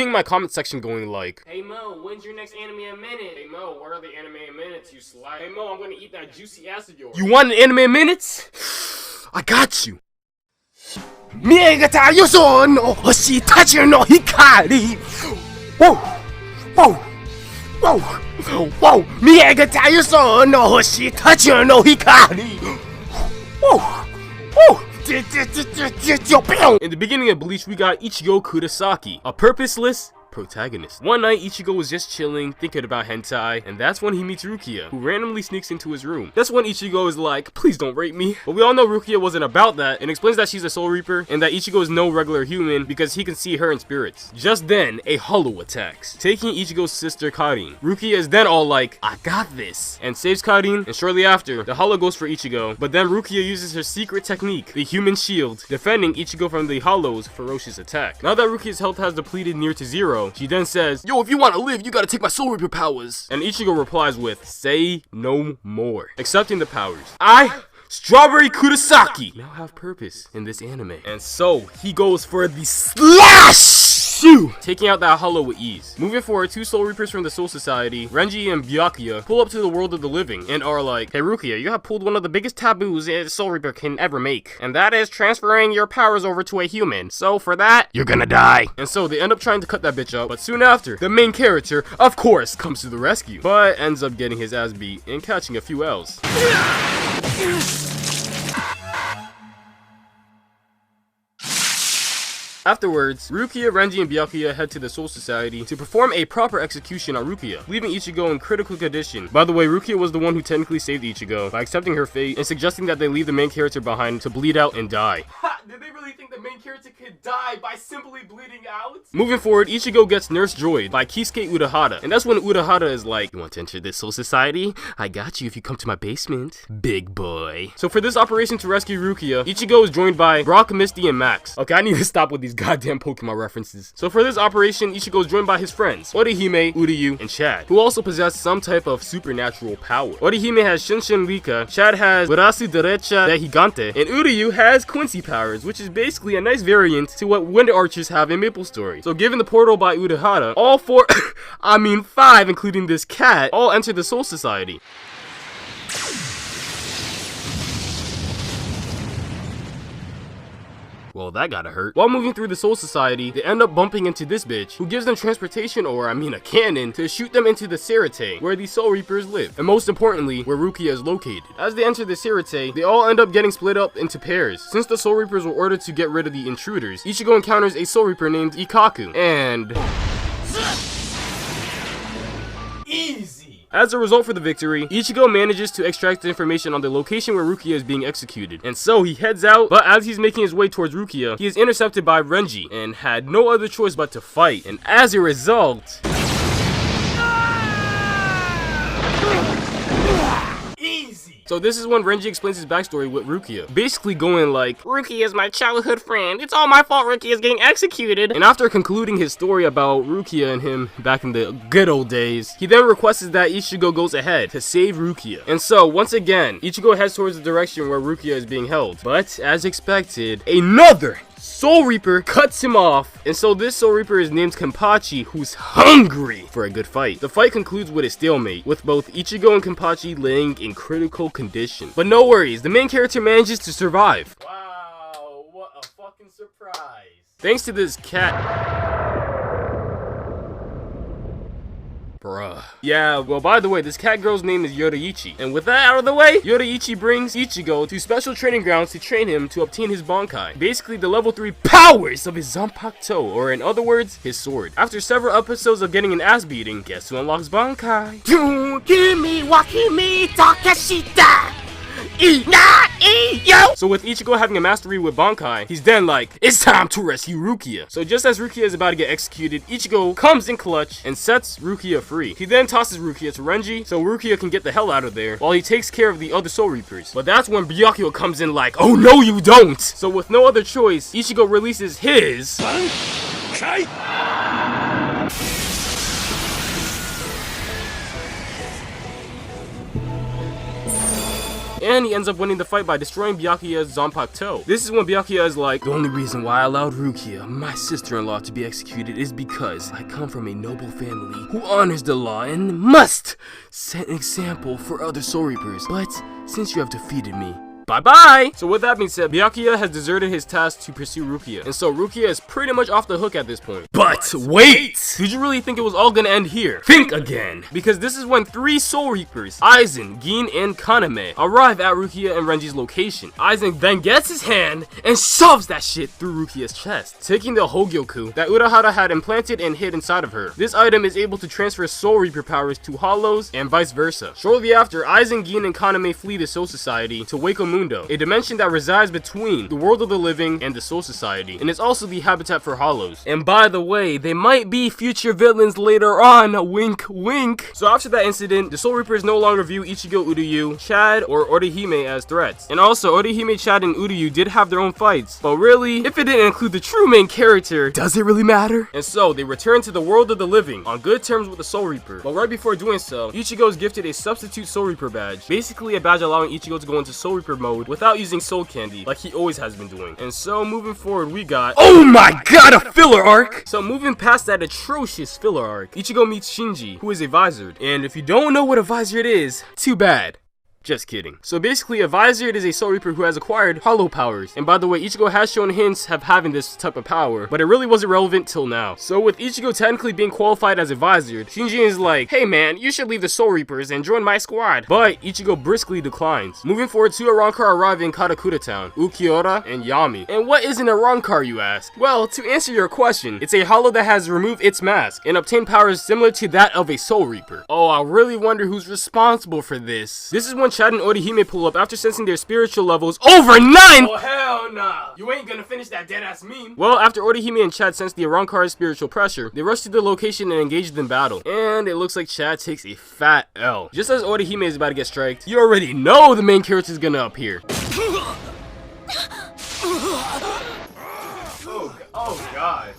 getting my comment section going like, "Hey Mo, when's your next anime a minute? Hey Mo, what are the anime minutes, you slut? Hey Mo, I'm gonna eat that juicy ass of yours. you want an anime minutes? I got you. 見えたよその星たちの光 Whoa! Whoa! Whoa! Whoa! 見えたよその星たちの光 Whoa! Whoa! In the beginning of Bleach, we got Ichigo Kurosaki, a purposeless protagonist. One night, Ichigo was just chilling, thinking about hentai, and that's when he meets Rukia, who randomly sneaks into his room. That's when Ichigo is like, please don't rape me. But we all know Rukia wasn't about that, and explains that she's a Soul Reaper, and that Ichigo is no regular human because he can see her in spirits. Just then, a hollow attacks, taking Ichigo's sister Karin. Rukia is then all like, I got this, and saves Karin, and shortly after, the hollow goes for Ichigo, but then Rukia uses her secret technique, the human shield, defending Ichigo from the hollow's ferocious attack. Now that Rukia's health has depleted near to zero, she then says, yo, if you want to live, you gotta take my Soul Reaper powers. And Ichigo replies with, say no more. Accepting the powers. Strawberry Kurosaki, now have purpose in this anime. And so, he goes for the slash! Taking out that hollow with ease. Moving forward, two Soul Reapers from the Soul Society, Renji and Byakuya, pull up to the world of the living and are like, hey Rukia, you have pulled one of the biggest taboos a Soul Reaper can ever make, and that is transferring your powers over to a human. So for that, you're gonna die. And so they end up trying to cut that bitch up, but soon after, the main character, of course, comes to the rescue, but ends up getting his ass beat and catching a few L's. Afterwards, Rukia, Renji, and Byakuya head to the Soul Society to perform a proper execution on Rukia, leaving Ichigo in critical condition. By the way, Rukia was the one who technically saved Ichigo by accepting her fate and suggesting that they leave the main character behind to bleed out and die. Ha! Did they really think the main character could die by simply bleeding out? Moving forward, Ichigo gets Nurse Joyed by Kisuke Urahara, and that's when Urahara is like, you want to enter this Soul Society? I got you if you come to my basement, big boy. So for this operation to rescue Rukia, Ichigo is joined by Brock, Misty, and Max. Okay, I need to stop with these goddamn Pokemon references. So for this operation, Ichigo is joined by his friends, Orihime, Uryu, and Chad, who also possess some type of supernatural power. Orihime has Shinshin Rika, Chad has Brasu Derecha de Gigante, and Uryu has Quincy powers, which is basically a nice variant to what Wind Archers have in Maple Story. So given the portal by Urahara, all four, I mean 5, including this cat, all enter the Soul Society. Well, that gotta hurt. While moving through the Soul Society, they end up bumping into this bitch, who gives them transportation, or I mean a cannon, to shoot them into the Sirete, where the Soul Reapers live, and most importantly, where Rukia is located. As they enter the Sirete, they all end up getting split up into pairs. Since the Soul Reapers were ordered to get rid of the intruders, Ichigo encounters a Soul Reaper named Ikaku, and... easy! As a result for the victory, Ichigo manages to extract the information on the location where Rukia is being executed. And so he heads out, but as he's making his way towards Rukia, he is intercepted by Renji and had no other choice but to fight. And as a result... easy! So this is when Renji explains his backstory with Rukia, basically going like, Rukia is my childhood friend, it's all my fault Rukia is getting executed. And after concluding his story about Rukia and him back in the good old days, he then requests that Ichigo goes ahead to save Rukia. And so once again, Ichigo heads towards the direction where Rukia is being held. But as expected, another Soul Reaper cuts him off, and so this Soul Reaper is named Kenpachi, who's hungry for a good fight. The fight concludes with a stalemate, with both Ichigo and Kenpachi laying in critical condition. But no worries, the main character manages to survive. Wow, what a fucking surprise. Thanks to this cat... Bruh. Yeah, well, by the way, this cat girl's name is Yoruichi. And with that out of the way, Yoruichi brings Ichigo to special training grounds to train him to obtain his Bankai. Basically, the level 3 powers of his Zanpakuto, or in other words, his sword. After several episodes of getting an ass beating, guess who unlocks Bankai? Kimi Wakimi Takeshita! So with Ichigo having a mastery with Bankai, he's then like, it's time to rescue Rukia. So just as Rukia is about to get executed, Ichigo comes in clutch and sets Rukia free. He then tosses Rukia to Renji so Rukia can get the hell out of there while he takes care of the other Soul Reapers. But that's when Byakuya comes in like, oh no you don't! So with no other choice, Ichigo releases his... Bankai! and he ends up winning the fight by destroying Byakuya's Zanpakuto. This is when Byakuya is like, the only reason why I allowed Rukia, my sister-in-law, to be executed is because I come from a noble family who honors the law and must set an example for other Soul Reapers. But since you have defeated me, bye-bye! So with that being said, Byakuya has deserted his task to pursue Rukia, and so Rukia is pretty much off the hook at this point. But wait! Did you really think it was all gonna end here? Think again! Because this is when 3 Soul Reapers, Aizen, Gin, and Kaname, arrive at Rukia and Renji's location. Aizen then gets his hand and shoves that shit through Rukia's chest, taking the Hogyoku that Urahara had implanted and hid inside of her. This item is able to transfer Soul Reaper powers to Hollows and vice versa. Shortly after, Aizen, Gin, and Kaname flee the Soul Society to Wako Mundo, a dimension that resides between the world of the living and the Soul Society, and is also the habitat for Hollows. And by the way, they might be future villains later on, wink wink. So after that incident, the Soul Reapers no longer view Ichigo, Uryu, Chad, or Orihime as threats. And also, Orihime, Chad, and Uryu did have their own fights, but really, if it didn't include the true main character, does it really matter? And so, they return to the world of the living, on good terms with the Soul Reaper. But right before doing so, Ichigo is gifted a substitute Soul Reaper badge, basically a badge allowing Ichigo to go into Soul Reaper mode without using soul candy like he always has been doing. And so moving forward, we got, oh my god, a filler arc! So moving past that atrocious filler arc, Ichigo meets Shinji, who is a Vizard. And if you don't know what a Vizard is, too bad. Just kidding. So basically, a Vizard is a Soul Reaper who has acquired hollow powers. And by the way, Ichigo has shown hints of having this type of power, but it really wasn't relevant till now. So with Ichigo technically being qualified as a Vizard, Shinji is like, hey man, you should leave the Soul Reapers and join my squad. But Ichigo briskly declines. Moving forward, 2 Arrancar arrive in Karakura Town, Ukiura and Yami. And what is an Arrancar, you ask? Well, to answer your question, it's a hollow that has removed its mask and obtained powers similar to that of a Soul Reaper. Oh, I really wonder who's responsible for this. This is when Chad and Orihime pull up after sensing their spiritual levels over 9! Oh hell nah, you ain't gonna finish that dead ass meme. Well, after Orihime and Chad sense the Arrancar's spiritual pressure, they rush to the location and engage in battle. And it looks like Chad takes a fat L. Just as Orihime is about to get striked, you already know the main character is gonna appear. Oh god.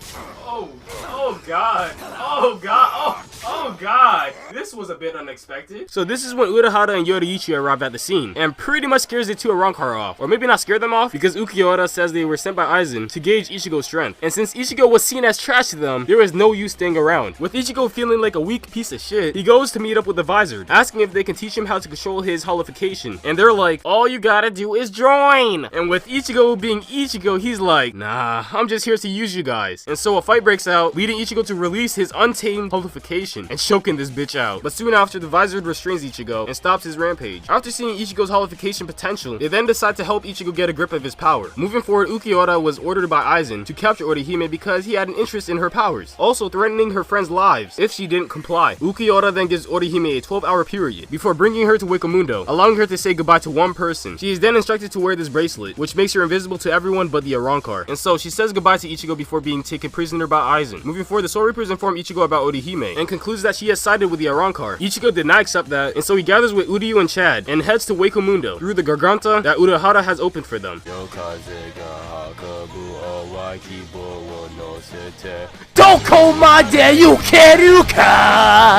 Oh god. Oh god. This was a bit unexpected. So this is when Urahara and Yoruichi arrive at the scene, and pretty much scares the 2 Arrancar off. Or maybe not scare them off, because Ukiura says they were sent by Aizen to gauge Ichigo's strength. And since Ichigo was seen as trash to them, there was no use staying around. With Ichigo feeling like a weak piece of shit, he goes to meet up with the Vizard, asking if they can teach him how to control his holification. And they're like, all you gotta do is join! And with Ichigo being Ichigo, he's like, nah, I'm just here to use you guys. And so a fight breaks out, leading Ichigo to release his untamed holification and choking this bitch out. But soon after, the Vizard restrains Ichigo and stops his rampage. After seeing Ichigo's holification potential, they then decide to help Ichigo get a grip of his power. Moving forward, Ukiura was ordered by Aizen to capture Orihime because he had an interest in her powers, also threatening her friends' lives if she didn't comply. Ukiura then gives Orihime a 12-hour period before bringing her to Wakamundo, allowing her to say goodbye to one person. She is then instructed to wear this bracelet, which makes her invisible to everyone but the Arrancar. And so she says goodbye to Ichigo before being taken prisoner by Aizen. Moving forward, the Soul Reapers inform Ichigo about Orihime and concludes that she has sided with the Arrancar. Ichigo did not accept that, and so he gathers with Uryu and Chad and heads to Wakamundo through the Garganta that Urahara has opened for them.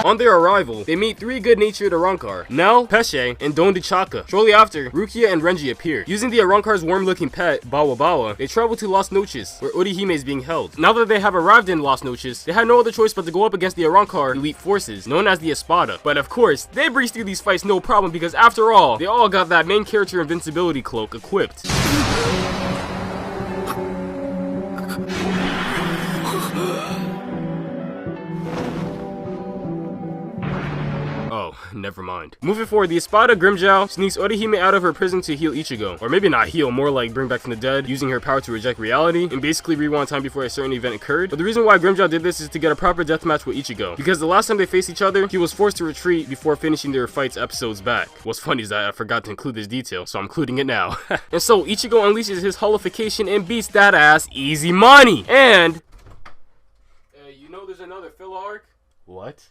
On their arrival, they meet 3 good-natured Arrancar, Nel, Pesce, and Don Chaka. Shortly after, Rukia and Renji appear. Using the Arrancar's warm-looking pet, Bawa Bawa, they travel to Las Noches, where Orihime is being held. Now that they have arrived in Las Noches, they had no other choice but to go up against the Arrancar elite forces, known as the Espada. But of course, they breeze through these fights no problem because after all, they all got that main character invincibility cloak equipped. Oh, never mind. Moving forward, the Espada Grimmjow sneaks Orihime out of her prison to heal Ichigo. Or maybe not heal, more like bring back from the dead, using her power to reject reality, and basically rewind time before a certain event occurred. But the reason why Grimmjow did this is to get a proper deathmatch with Ichigo, because the last time they faced each other, he was forced to retreat before finishing their fights episodes back. What's funny is that I forgot to include this detail, so I'm including it now. And so, Ichigo unleashes his holification and beats that ass easy money! And... you know there's another filler arc? What?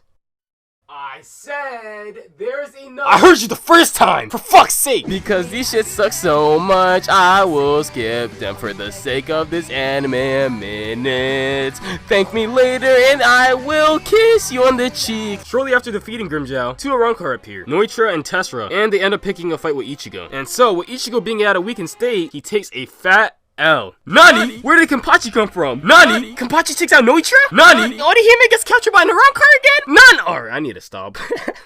I said there's enough. I heard you the first time! For fuck's sake! Because these shit suck so much, I will skip them for the sake of this anime minutes. Thank me later and I will kiss you on the cheek. Shortly after defeating Grimmjow, two Arrancar appear, Neutra and Tessera, and they end up picking a fight with Ichigo. And so, with Ichigo being at a weakened state, he takes a fat L. Nani? Where did Kenpachi come from? Nani? Kenpachi takes out Neutra? Nani? Orihime gets captured by an Arrancar again? None! Alright, I need to stop.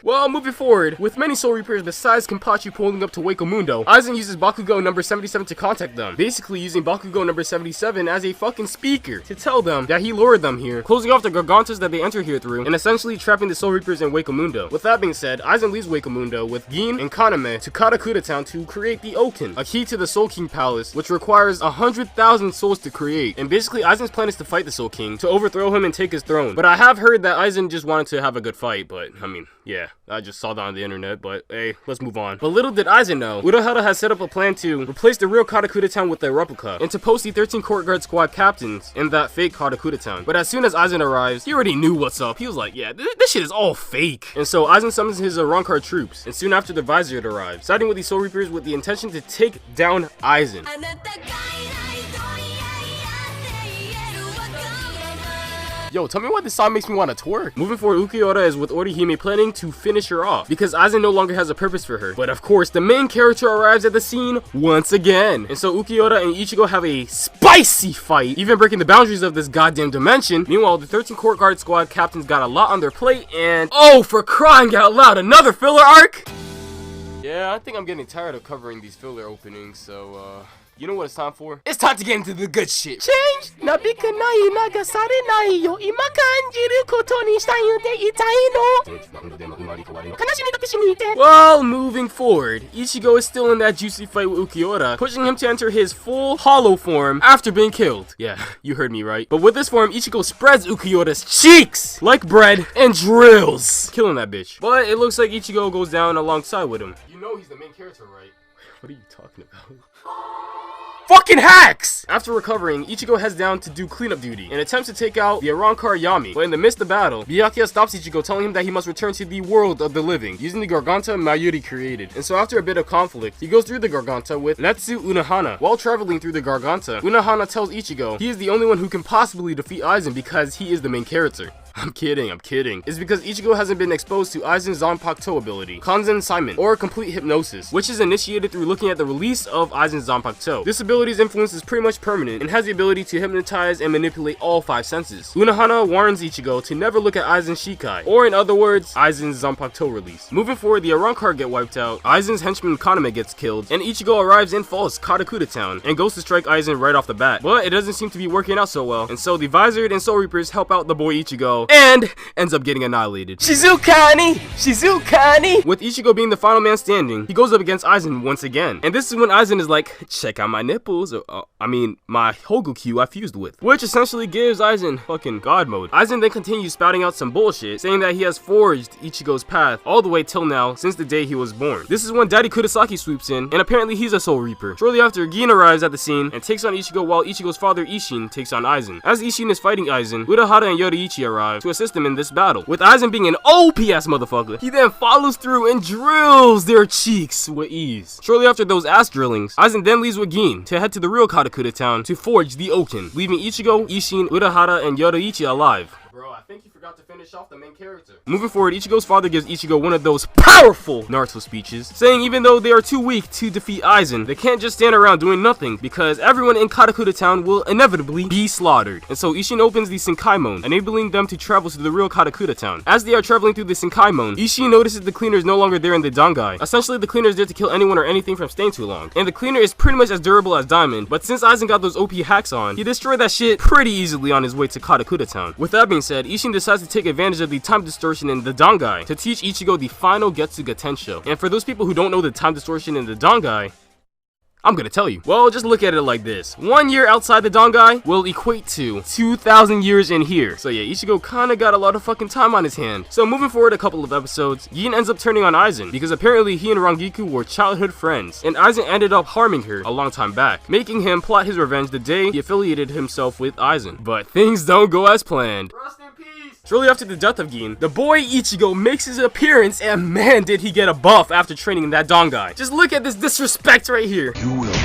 Well, moving forward, with many Soul Reapers besides Kenpachi pulling up to Hueco Mundo, Aizen uses Bakugo number 77 to contact them, basically using Bakugo number 77 as a fucking speaker to tell them that he lured them here, closing off the Gargantas that they enter here through, and essentially trapping the Soul Reapers in Hueco Mundo. With that being said, Aizen leaves Hueco Mundo with Gin and Kaname to Karakura Town to create the Oken, a key to the Soul King Palace, which requires 100,000 souls to create. And basically, Aizen's plan is to fight the Soul King, to overthrow him and take his throne. But I have heard that Aizen just wanted to have a good fight, but I mean, yeah, I just saw that on the internet, but hey, let's move on. But little did Aizen know, Urahara has set up a plan to replace the real Karakura Town with their replica, and to post the 13 Court Guard squad captains in that fake Karakura Town. But as soon as Aizen arrives, he already knew what's up. He was like, yeah, this shit is all fake. And so Aizen summons his Arrancar troops, and soon after the Vizier arrives, siding with the Soul Reapers with the intention to take down Aizen. Yo, tell me why this song makes me want to twerk. Moving forward, Ulquiorra is with Orihime planning to finish her off, because Aizen no longer has a purpose for her. But of course, the main character arrives at the scene once again. And so Ulquiorra and Ichigo have a spicy fight, even breaking the boundaries of this goddamn dimension. Meanwhile, the 13 Court Guard squad captains got a lot on their plate, and oh, for crying out loud, another filler arc? Yeah, I think I'm getting tired of covering these filler openings, so you know what it's time for? It's time to get into the good shit. Change! Nabika nai nagasare nai yo ima kanjiru koto ni shitayu de itai no. Well, moving forward, Ichigo is still in that juicy fight with Ulquiorra, pushing him to enter his full hollow form after being killed. Yeah, you heard me right. But with this form, Ichigo spreads Ulquiorra's cheeks like bread and drills, killing that bitch. But it looks like Ichigo goes down alongside with him. You know he's the main character, right? What are you talking about? Fucking hacks! After recovering, Ichigo heads down to do cleanup duty and attempts to take out the Arrancar Yami. But in the midst of battle, Byakuya stops Ichigo, telling him that he must return to the world of the living, using the Garganta Mayuri created. And so after a bit of conflict, he goes through the Garganta with Netsu Unohana. While traveling through the Garganta, Unohana tells Ichigo he is the only one who can possibly defeat Aizen because he is the main character. I'm kidding. It's because Ichigo hasn't been exposed to Aizen's Zanpakuto ability, Kanzen Simon, or complete hypnosis, which is initiated through looking at the release of Aizen's Zanpakuto. This ability's influence is pretty much permanent and has the ability to hypnotize and manipulate all 5 senses. Unohana warns Ichigo to never look at Aizen's Shikai, or in other words, Aizen's Zanpakuto release. Moving forward, the Arrancar get wiped out, Aizen's henchman Kaname gets killed, and Ichigo arrives in false Karakura Town and goes to strike Aizen right off the bat. But it doesn't seem to be working out so well, and so the Vizier and Soul Reapers help out the boy Ichigo, and ends up getting annihilated. Shizukani! With Ichigo being the final man standing, he goes up against Aizen once again. And this is when Aizen is like, check out my nipples, or my Hogukyu I fused with. Which essentially gives Aizen fucking god mode. Aizen then continues spouting out some bullshit, saying that he has forged Ichigo's path all the way till now, since the day he was born. This is when Daddy Kurosaki swoops in, and apparently he's a Soul Reaper. Shortly after, Gin arrives at the scene and takes on Ichigo while Ichigo's father Ishin takes on Aizen. As Ishin is fighting Aizen, Urahara and Yoruichi arrive to assist him in this battle. With Aizen being an OP-ass motherfucker, he then follows through and drills their cheeks with ease. Shortly after those ass drillings, Aizen then leaves with Gin to head to the real Karakura Town to forge the Oken, leaving Ichigo, Ishin, Urahara, and Yoruichi alive. Bro, I think you forgot to finish off the main character. Moving forward, Ichigo's father gives Ichigo one of those powerful Naruto speeches, saying even though they are too weak to defeat Aizen, they can't just stand around doing nothing, because everyone in Karakura Town will inevitably be slaughtered. And so Ishin opens the Senkaimon, enabling them to travel to the real Karakura Town. As they are traveling through the Senkaimon, Ishin notices the cleaner is no longer there in the Dangai. Essentially, the cleaner is there to kill anyone or anything from staying too long. And the cleaner is pretty much as durable as Diamond, but since Aizen got those OP hacks on, he destroyed that shit pretty easily on his way to Karakura Town. With that being said, Ishin decides to take advantage of the time distortion in the Dangai to teach Ichigo the final Getsuga Tensho. And for those people who don't know the time distortion in the Dangai, I'm gonna tell you. Well, just look at it like this. 1 year outside the Dangai will equate to 2,000 years in here. So yeah, Ichigo kinda got a lot of fucking time on his hand. So moving forward a couple of episodes, Gin ends up turning on Aizen because apparently he and Rangiku were childhood friends, and Aizen ended up harming her a long time back, making him plot his revenge the day he affiliated himself with Aizen. But things don't go as planned. Rest in peace! Shortly after the death of Gin, the boy Ichigo makes his appearance, and man did he get a buff after training that Don guy. Just look at this disrespect right here. You will.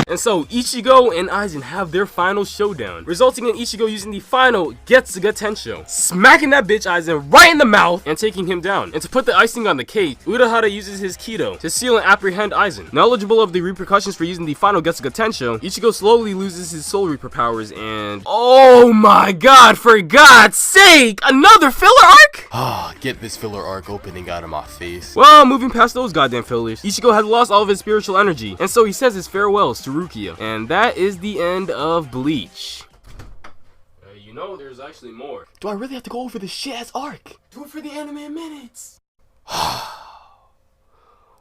And so, Ichigo and Aizen have their final showdown, resulting in Ichigo using the final Getsuga Tensho, smacking that bitch Aizen right in the mouth and taking him down. And to put the icing on the cake, Urahara uses his Kido to seal and apprehend Aizen. Knowledgeable of the repercussions for using the final Getsuga Tensho, Ichigo slowly loses his Soul Reaper powers and... Oh my god, for God's sake! Another filler arc?! Ah, get this filler arc opening out of my face. Well, moving past those goddamn fillers, Ichigo has lost all of his spiritual energy, and so he says his farewells to Rukia. And that is the end of Bleach. You know, there's actually more. Do I really have to go over this shit-ass arc? Do it for the anime minutes.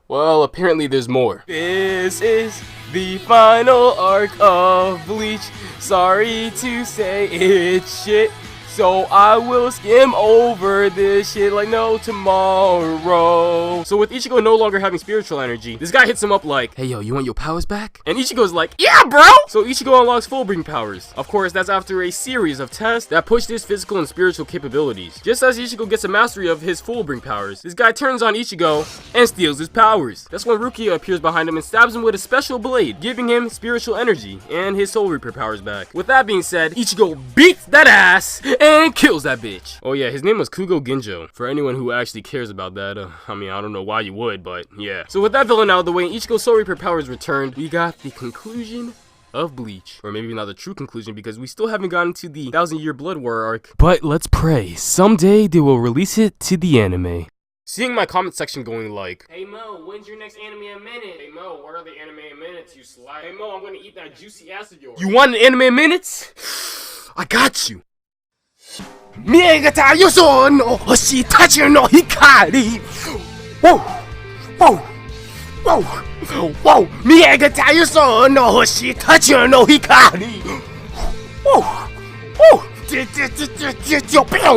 Well, apparently there's more. This is the final arc of Bleach. Sorry to say it's shit, so I will skim over this shit like no tomorrow. So with Ichigo no longer having spiritual energy, this guy hits him up like, hey yo, you want your powers back? And Ichigo's like, yeah bro! So Ichigo unlocks Fullbring powers. Of course, that's after a series of tests that pushed his physical and spiritual capabilities. Just as Ichigo gets a mastery of his Fullbring powers, this guy turns on Ichigo and steals his powers. That's when Rukia appears behind him and stabs him with a special blade, giving him spiritual energy and his Soul Reaper powers back. With that being said, Ichigo beats that ass and kills that bitch. Oh yeah, his name was Kugo Ginjo, for anyone who actually cares about that. I mean, I don't know why you would, but yeah. So with that villain out of the way and Ichigo's Soul Reaper powers returned, we got the conclusion of Bleach. Or maybe not the true conclusion, because we still haven't gotten to the 1000-year Blood War arc. But let's pray, someday they will release it to the anime. Seeing my comment section going like, hey Mo, when's your next anime a minute? Hey Mo, what are the anime minutes, you slut? Hey Mo, I'm gonna eat that juicy ass of yours. You want an anime minutes? I got you. 見えたよその星たちの光 Whoa! Whoa! Whoa! Whoa! 見えたよその星たちの光 Whoa! Whoa!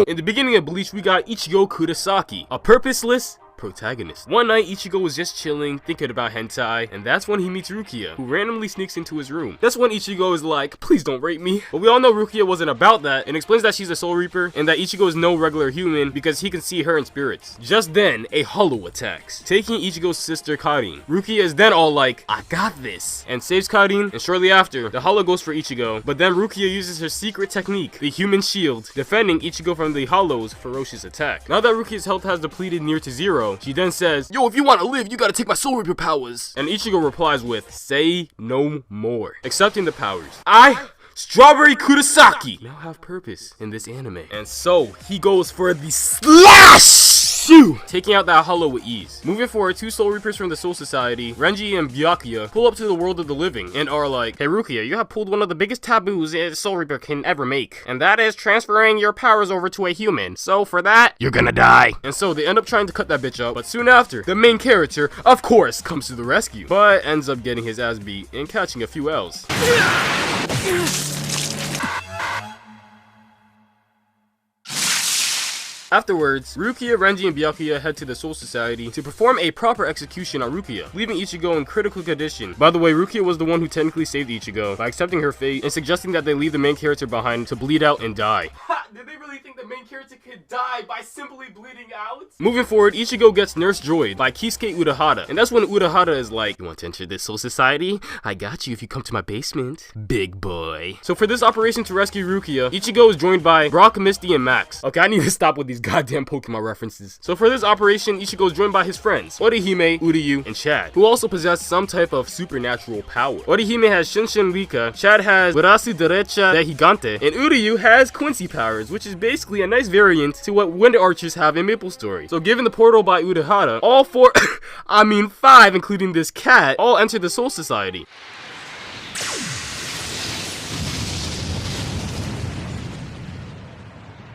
In the beginning of Bleach, we got Ichigo Kurosaki, a purposeless protagonist. One night, Ichigo was just chilling, thinking about hentai, and that's when he meets Rukia, who randomly sneaks into his room. That's when Ichigo is like, please don't rape me. But we all know Rukia wasn't about that, and explains that she's a Soul Reaper, and that Ichigo is no regular human because he can see her in spirits. Just then, a hollow attacks, taking Ichigo's sister Karin. Rukia is then all like, I got this, and saves Karin, and shortly after, the hollow goes for Ichigo, but then Rukia uses her secret technique, the human shield, defending Ichigo from the hollow's ferocious attack. Now that Rukia's health has depleted near to zero, she then says, yo, if you want to live, you gotta take my Soul Reaper powers. And Ichigo replies with, say no more. Accepting the powers. Strawberry Kurosaki now have purpose in this anime. And so, he goes for the slash! Taking out that hollow with ease. Moving forward, two Soul Reapers from the Soul Society, Renji and Byakuya, pull up to the world of the living and are like, hey Rukia, you have pulled one of the biggest taboos a Soul Reaper can ever make, and that is transferring your powers over to a human. So for that, you're gonna die. And so they end up trying to cut that bitch up, but soon after, the main character, of course, comes to the rescue, but ends up getting his ass beat and catching a few L's. Afterwards, Rukia, Renji, and Byakuya head to the Soul Society to perform a proper execution on Rukia, leaving Ichigo in critical condition. By the way, Rukia was the one who technically saved Ichigo by accepting her fate and suggesting that they leave the main character behind to bleed out and die. Did they really think the main character could die by simply bleeding out? Moving forward, Ichigo gets Nurse Droid by Kisuke Urahara, and that's when Urahara is like, you want to enter this Soul Society? I got you if you come to my basement, big boy. So for this operation to rescue Rukia, Ichigo is joined by Brock, Misty, and Max. Okay, I need to stop with these goddamn Pokemon references. So for this operation, Ichigo is joined by his friends, Orihime, Uryu, and Chad, who also possess some type of supernatural power. Orihime has Shinshin Rika, Chad has Brasu Derecha de Gigante, and Uryu has Quincy powers, which is basically a nice variant to what Wind Archers have in Maple Story. So given the portal by Urahara, all four, I mean 5, including this cat, all enter the Soul Society.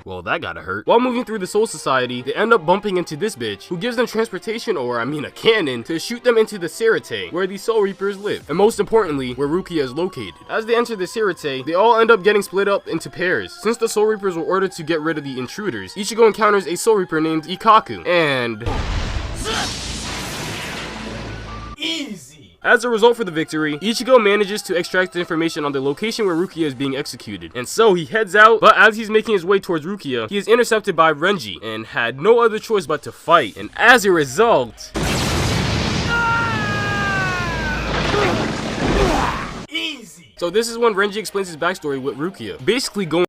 Well, that gotta hurt. While moving through the Soul Society, they end up bumping into this bitch, who gives them transportation, or I mean a cannon, to shoot them into the Sirete, where the Soul Reapers live, and most importantly, where Rukia is located. As they enter the Sirete, they all end up getting split up into pairs. Since the Soul Reapers were ordered to get rid of the intruders, Ichigo encounters a Soul Reaper named Ikkaku, and... Easy. As a result for the victory, Ichigo manages to extract the information on the location where Rukia is being executed. And so he heads out, but as he's making his way towards Rukia, he is intercepted by Renji and had no other choice but to fight. And as a result... Easy. So this is when Renji explains his backstory with Rukia, basically going